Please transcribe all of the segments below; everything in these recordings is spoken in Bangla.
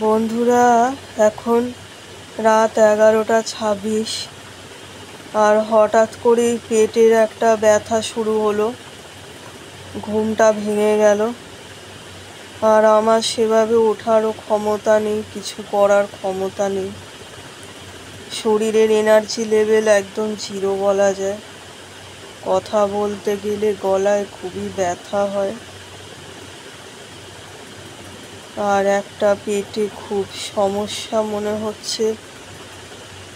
বন্ধুরা, এখন রাত 11:26 আর হঠাৎ করেই পেটের একটা ব্যথা শুরু হলো। ঘুমটা ভেঙে গেল আর আমার সেভাবে ওঠারও ক্ষমতা নেই, কিছু করার ক্ষমতা নেই। শরীরের এনার্জি লেভেল একদম জিরো বলা যায়। কথা বলতে গেলে গলায় খুবই ব্যথা হয় আর একটা পেটে খুব সমস্যা মনে হচ্ছে।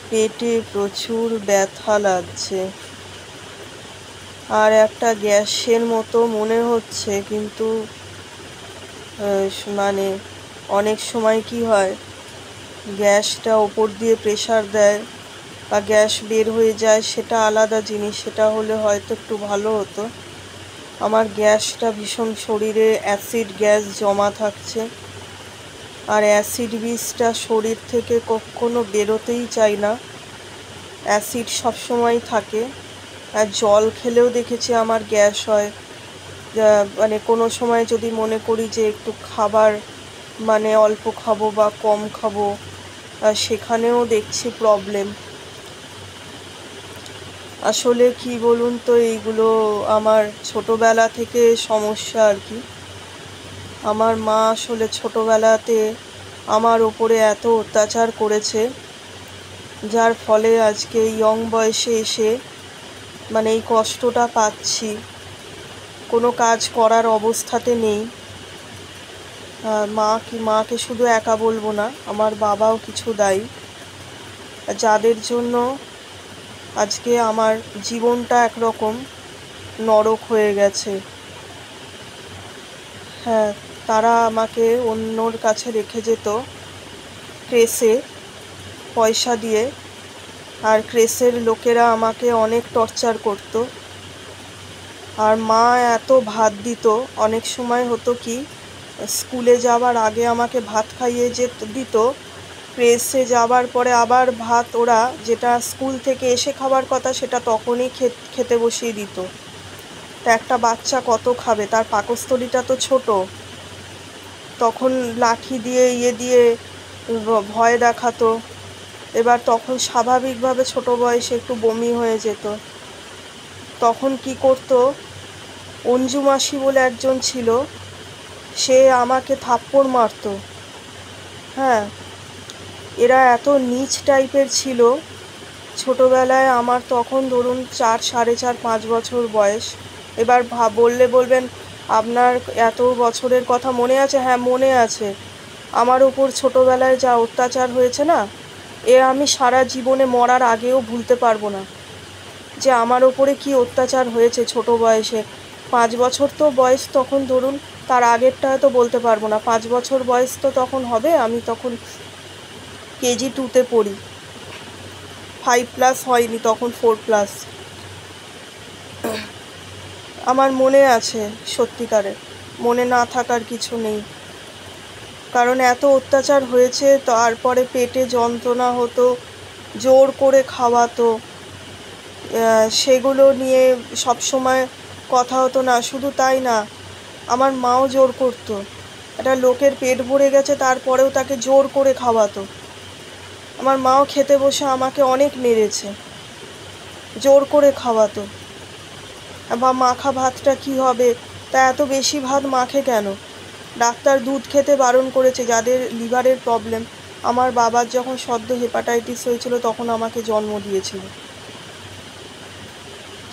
পেটে প্রচুর ব্যথা লাগছে আর একটা গ্যাসের মতো মনে হচ্ছে, কিন্তু মানে অনেক সময় কি হয়, গ্যাসটা ওপর দিয়ে প্রেসার দেয় বা গ্যাস বের হয়ে যায়, সেটা আলাদা জিনিস। সেটা হলে হয়তো একটু ভালো হতো। আমার গ্যাসটা ভীষণ, শরীরে অ্যাসিড গ্যাস জমা থাকছে আর অ্যাসিড বিষটা শরীর থেকে কখনো বেরোতেই চাই না। অ্যাসিড সবসময় থাকে। আর জল খেলেও দেখেছি আমার গ্যাস হয়। মানে কোনো সময় যদি মনে করি যে একটু খাবার মানে অল্প খাবো বা কম খাবো, সেখানেও দেখছি প্রবলেম। আসলে কি বলুন তো, এইগুলো আমার ছোটোবেলা থেকে সমস্যা আর কি। আমার মা আসলে ছোটোবেলাতে আমার ওপরে এত অত্যাচার করেছে, যার ফলে আজকে ইয়ং বয়সে এসে মানে এই কষ্টটা পাচ্ছি। কোনো কাজ করার অবস্থাতে নেই। মাকে শুধু একা বলবো না, আমার বাবাও কিছু দায়ী, যাদের জন্য আজকে আমার জীবনটা একরকম নরক হয়ে গেছে। হ্যাঁ, তারা আমাকে অন্যর কাছে রেখে যেত ক্রেসে পয়সা দিয়ে, আর ক্রেসের লোকেরা আমাকে অনেক টর্চার করত। আর মা এত ভাত দিত, অনেক সময় হতো কি, স্কুলে যাওয়ার আগে আমাকে ভাত খাইয়ে দিত, প্রেসে যাওয়ার পরে আবার ভাত ওরা যেটা স্কুল থেকে এসে খাবার কথা সেটা তখনই খেতে বসিয়ে দিত। তা একটা বাচ্চা কত খাবে, তার পাকস্থলীটা তো ছোট। তখন লাঠি দিয়ে দিয়ে ভয় দেখাতো। এবার তখন স্বাভাবিকভাবে ছোট বয়সে একটু বমি হয়ে যেত। তখন কি করতো, অঞ্জু মাসি বলে একজন ছিল, সে আমাকে থাপ্পড় মারতো। হ্যাঁ, এরা এত নীচ টাইপের ছিল। ছোটোবেলায় আমার তখন ধরুন 4, 4.5, 5 বছর বয়স। এবার বলবেন আপনার এত বছরের কথা মনে আছে? হ্যাঁ, মনে আছে। আমার উপর ছোটোবেলায় যা অত্যাচার হয়েছে না, আমি সারা জীবনে মরার আগেও ভুলতে পারবো না যে আমার ওপরে কি অত্যাচার হয়েছে ছোট বয়সে। 5 বছর তো বয়স তখন, ধরুন তার আগেরটা হয়তো বলতে পারবো না। 5 বছর বয়স তো তখন হবে, আমি তখন কেজি 2তে পড়ি। 5+ হয়নি তখন, 4+। আমার মনে আছে, সত্যিকারে মনে না থাকার কিছু নেই, কারণ এত অত্যাচার হয়েছে। তারপরে পেটে যন্ত্রণা হতো, জোর করে খাওয়াতো, সেগুলো নিয়ে সব সময় কথা হতো না। শুধু তাই না, আমার মাও জোর করতো। একটা লোকের পেট ভরে গেছে, তারপরেও তাকে জোর করে খাওয়াতো। আমার মাও খেতে বসে আমাকে অনেক মেরেছে, জোর করে খাওয়াতো। বা মাখা ভাতটা কি হবে, তা এত বেশি ভাত মাখে কেন? ডাক্তার দুধ খেতে বারণ করেছে যাদের লিভারের প্রবলেম। আমার বাবার যখন সদ্য হেপাটাইটিস হয়েছিল তখন আমাকে জন্ম দিয়েছিল,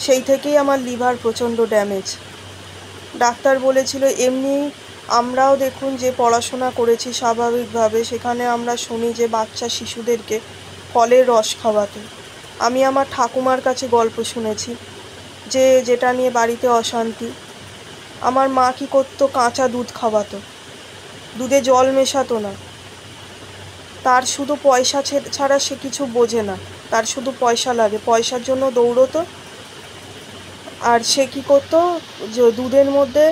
সেই থেকেই আমার লিভার প্রচণ্ড ড্যামেজ। ডাক্তার বলেছিল, এমনি আমরাও দেখুন যে পড়াশোনা করেছি স্বাভাবিকভাবে, সেখানে আমরা শুনি যে বাচ্চা শিশুদেরকে ফলের রস খাওয়াতে। আমি আমার ঠাকুমার কাছে গল্প শুনেছি যে যেটা নিয়ে বাড়িতে অশান্তি, আমার মা কী করতো, কাঁচা দুধ খাওয়াতো, দুধে জল মেশাতো না। তার শুধু পয়সা ছাড়া সে কিছু বোঝে না, তার শুধু পয়সা লাগে, পয়সার জন্য দৌড়তো। আর সে কী করতো, যে দুধের মধ্যে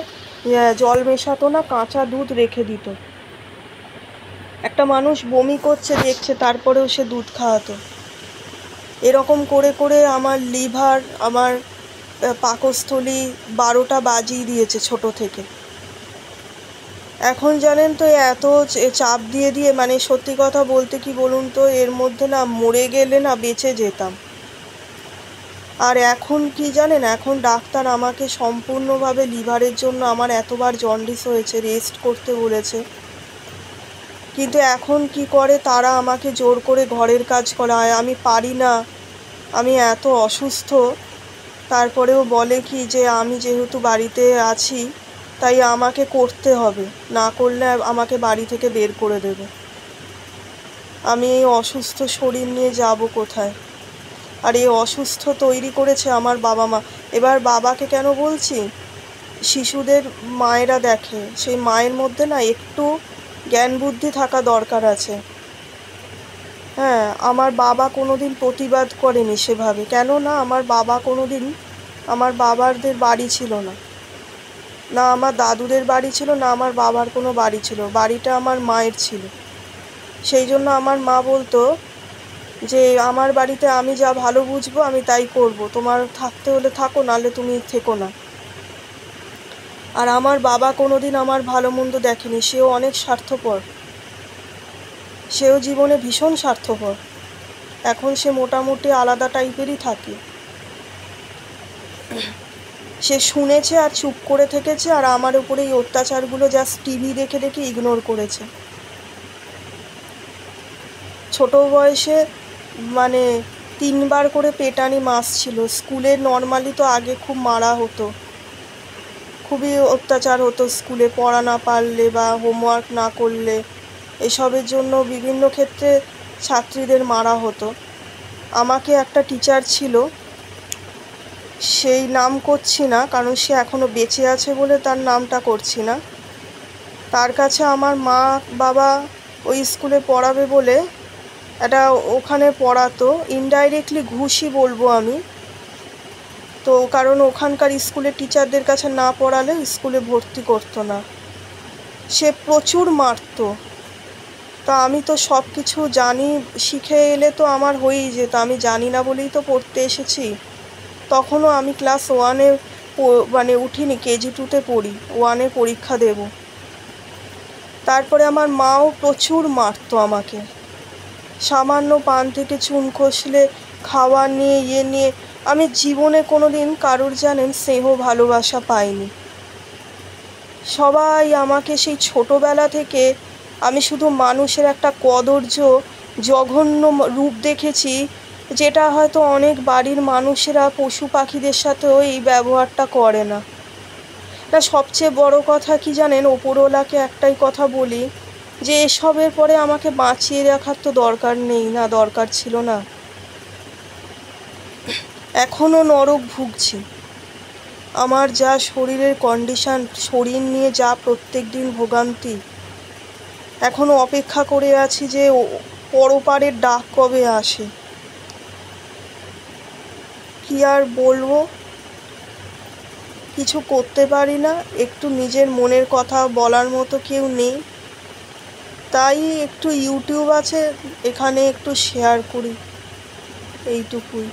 জল মেশাতো না, কাঁচা দুধ রেখে দিত। একটা মানুষ বমি করছে দেখছে, তারপরেও সে দুধ খাওয়াতো। এরকম করে করে আমার লিভার, আমার পাকস্থলী 12টা বাজিয়ে দিয়েছে ছোট থেকে। এখন জানেন তো এত চাপ দিয়ে দিয়ে, মানে সত্যি কথা বলতে কি বলুন তো, এর মধ্যে না মরে গেলে না বেঁচে যেতাম। আর এখন কি জানেন, এখন ডাক্তার আমাকে সম্পূর্ণভাবে লিভারের জন্য, আমার এতবার জন্ডিস হয়েছে, রেস্ট করতে বলেছে। কিন্তু এখন কি করে, তারা আমাকে জোর করে ঘরের কাজ করায়, আমি পারি না, আমি এত অসুস্থ। তারপরেও বলে কি যে আমি যেহেতু বাড়িতে আছি তাই আমাকে করতে হবে, না করলে আমাকে বাড়ি থেকে বের করে দেবে। আমি এই অসুস্থ শরীর নিয়ে যাব কোথায়? আর এই অসুস্থ তৈরি করেছে আমার বাবা মা। এবার বাবাকে কেন বলছি, শিশুদের মায়েরা দেখে, সেই মায়ের মধ্যে না একটু জ্ঞান বুদ্ধি থাকা দরকার আছে। হ্যাঁ, আমার বাবা কোনো দিন প্রতিবাদ করেনি সেভাবে। কেন না, আমার বাবা কোনো দিন, আমার বাবাদের বাড়ি ছিল না, না আমার দাদুদের বাড়ি ছিল, না আমার বাবার কোনো বাড়ি ছিল, বাড়িটা আমার মায়ের ছিল। সেই জন্য আমার মা বলতো যে আমার বাড়িতে আমি যা ভালো বুঝবো আমি তাই করব, তোমার থাকতে হলে থাকো, নাহলে তুমি থেকো না। আর আমার বাবা কোনো দিন আমার ভালো মন্দ দেখেনি, সেও অনেক স্বার্থপর, সেও জীবনে ভীষণ স্বার্থপর। এখন সে মোটামুটি আলাদা টাইপেরই থাকে। সে শুনেছে আর চুপ করে থেকেছে, আর আমার উপরে এই অত্যাচারগুলো জাস্ট টিভি দেখে দেখে ইগনোর করেছে। ছোট বয়সে মানে 3বার করে পেটানি মাস ছিল। স্কুলে নর্মালি তো আগে খুব মারা হতো, খুবই অত্যাচার হতো স্কুলে, পড়া না পারলে বা হোমওয়ার্ক না করলে, এসবের জন্য বিভিন্ন ক্ষেত্রে ছাত্রীদের মারা হতো। আমাকে একটা টিচার ছিল, সেই নাম করছি না কারণ সে এখনও বেঁচে আছে বলে তার নামটা করছি না, তার কাছে আমার মা বাবা ওই স্কুলে পড়াবে বলে এটা ওখানে পড়াতো, ইনডাইরেক্টলি ঘুষই বলবো আমি তো, কারণ ওখানকার স্কুলের টিচারদের কাছে না পড়ালে স্কুলে ভর্তি করতো না। সে প্রচুর মারতো। তা আমি তো সব কিছু জানি, শিখে এলে তো আমার হয়েই যেত, আমি জানি না বলেই তো পড়তে এসেছি। তখনও আমি ক্লাস 1-এ মানে উঠিনি, কেজি 2-তে পড়ি, 1-এ পরীক্ষা দেব। তারপরে আমার মাও প্রচুর মারতো আমাকে, সামান্য পান থেকে চুন খসলে খাওয়া নিয়ে নিয়ে। আমি জীবনে কোনো দিন কারোর জানেন স্নেহ ভালোবাসা পাইনি। সবাই আমাকে সেই ছোটোবেলা থেকে, আমি শুধু মানুষের একটা কদর্য জঘন্য রূপ দেখেছি, যেটা হয়তো অনেক বাড়ির মানুষেরা পশু পাখিদের সাথেও এই ব্যবহারটা করে না। না, সবচেয়ে বড় কথা কি জানেন, ওপরওয়ালাকে একটাই কথা বলি যে এসবের পরে আমাকে বাঁচিয়ে রাখার তো দরকার নেই, না দরকার ছিল না। এখনও নরক ভুগছি। আমার যা শরীরের কন্ডিশন, শরীর নিয়ে যা প্রত্যেক দিন ভোগান্তি, এখনও অপেক্ষা করে আছি যে পরপারের ডাক কবে আসে। কি আর বলবো, কিছু করতে পারি না, একটু নিজের মনের কথা বলার মতো কেউ নেই, তাই একটু ইউটিউব আছে, এখানে একটু শেয়ার করি, এইটুকুই।